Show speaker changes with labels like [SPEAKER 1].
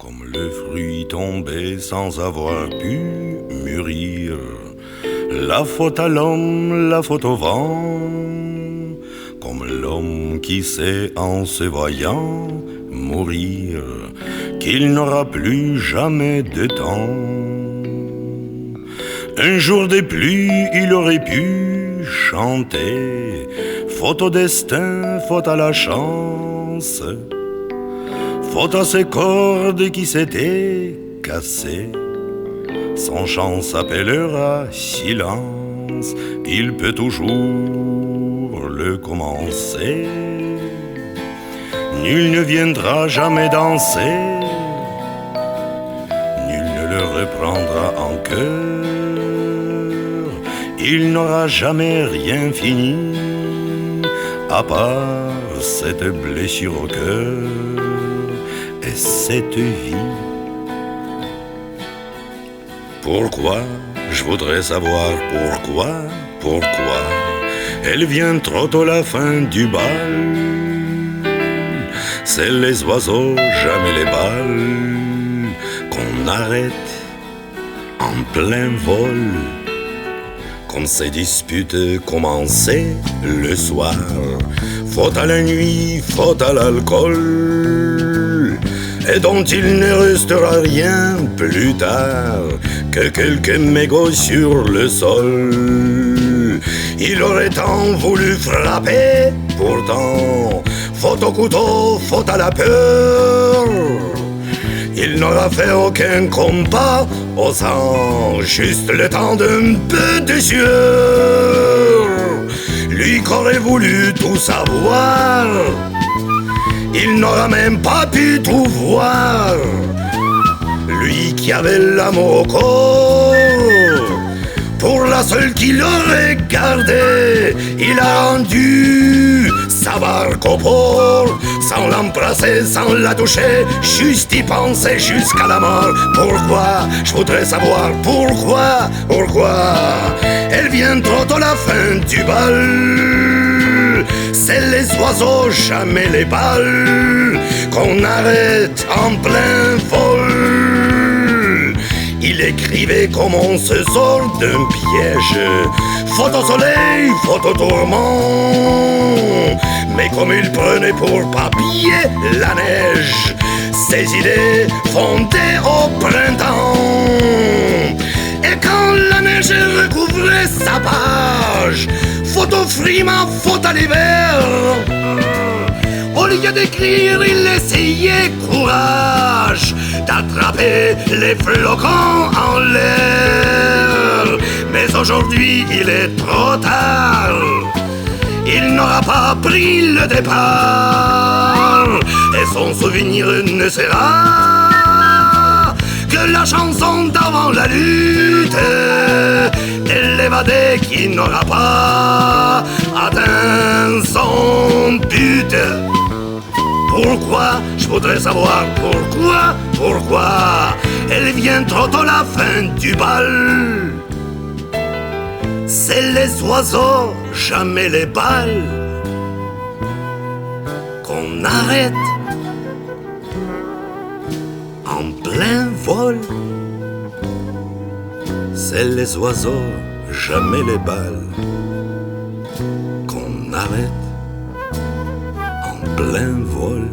[SPEAKER 1] Comme le fruit tombé sans avoir pu mûrir. La faute à l'homme, la faute au vent. Comme l'homme qui sait en se voyant mourir qu'il n'aura plus jamais de temps. Un jour de pluie, il aurait pu chanter. Faute au destin, faute à la chance. Faute à ses cordes qui s'étaient cassées. Son chant s'appellera silence. Il peut toujours le commencer. Nul ne viendra jamais danser. Nul ne le reprendra en cœur. Il n'aura jamais rien fini à part cette blessure au cœur et cette vie. Pourquoi, je voudrais savoir pourquoi elle vient trop tôt la fin du bal. C'est les oiseaux, jamais les balles, qu'on arrête en plein vol. Comme ces disputes commençaient le soir. Faute à la nuit, faute à l'alcool, et dont il ne restera rien plus tard que quelques mégots sur le sol. Il aurait tant voulu frapper, pourtant, faute au couteau, faute à la peur. Il n'aura fait aucun combat au sang, juste le temps d'un peu de sueur. Lui qu'aurait voulu tout savoir, il n'aura même pas pu tout voir. Lui qui avait l'amour au corps, pour la seule qu'il aurait gardée, il a rendu sa barque au port, sans l'embrasser, sans la toucher, juste y penser jusqu'à la mort. Pourquoi, je voudrais savoir pourquoi elle vient trop tôt la fin du bal. C'est les oiseaux, jamais les balles, qu'on arrête en plein vol. Il écrivait comme on se sort d'un piège, faute au soleil, faute au tourment. Mais comme il prenait pour papier la neige, ses idées fondaient au printemps. Et quand la neige recouvrait sa page, faute au frima, faute à l'hiver, au lieu d'écrire, il essayait courage d'attraper les flocons en l'air. Mais aujourd'hui, il est trop tard. Il n'aura pas pris le départ. Et son souvenir ne sera que la chanson d'avant la lutte de l'évadé qui n'aura pas atteint son but. Pourquoi, je voudrais savoir pourquoi elle vient trop tôt la fin du bal. C'est les oiseaux, jamais les balles, qu'on arrête en plein vol. C'est les oiseaux, jamais les balles, qu'on arrête en plein vol.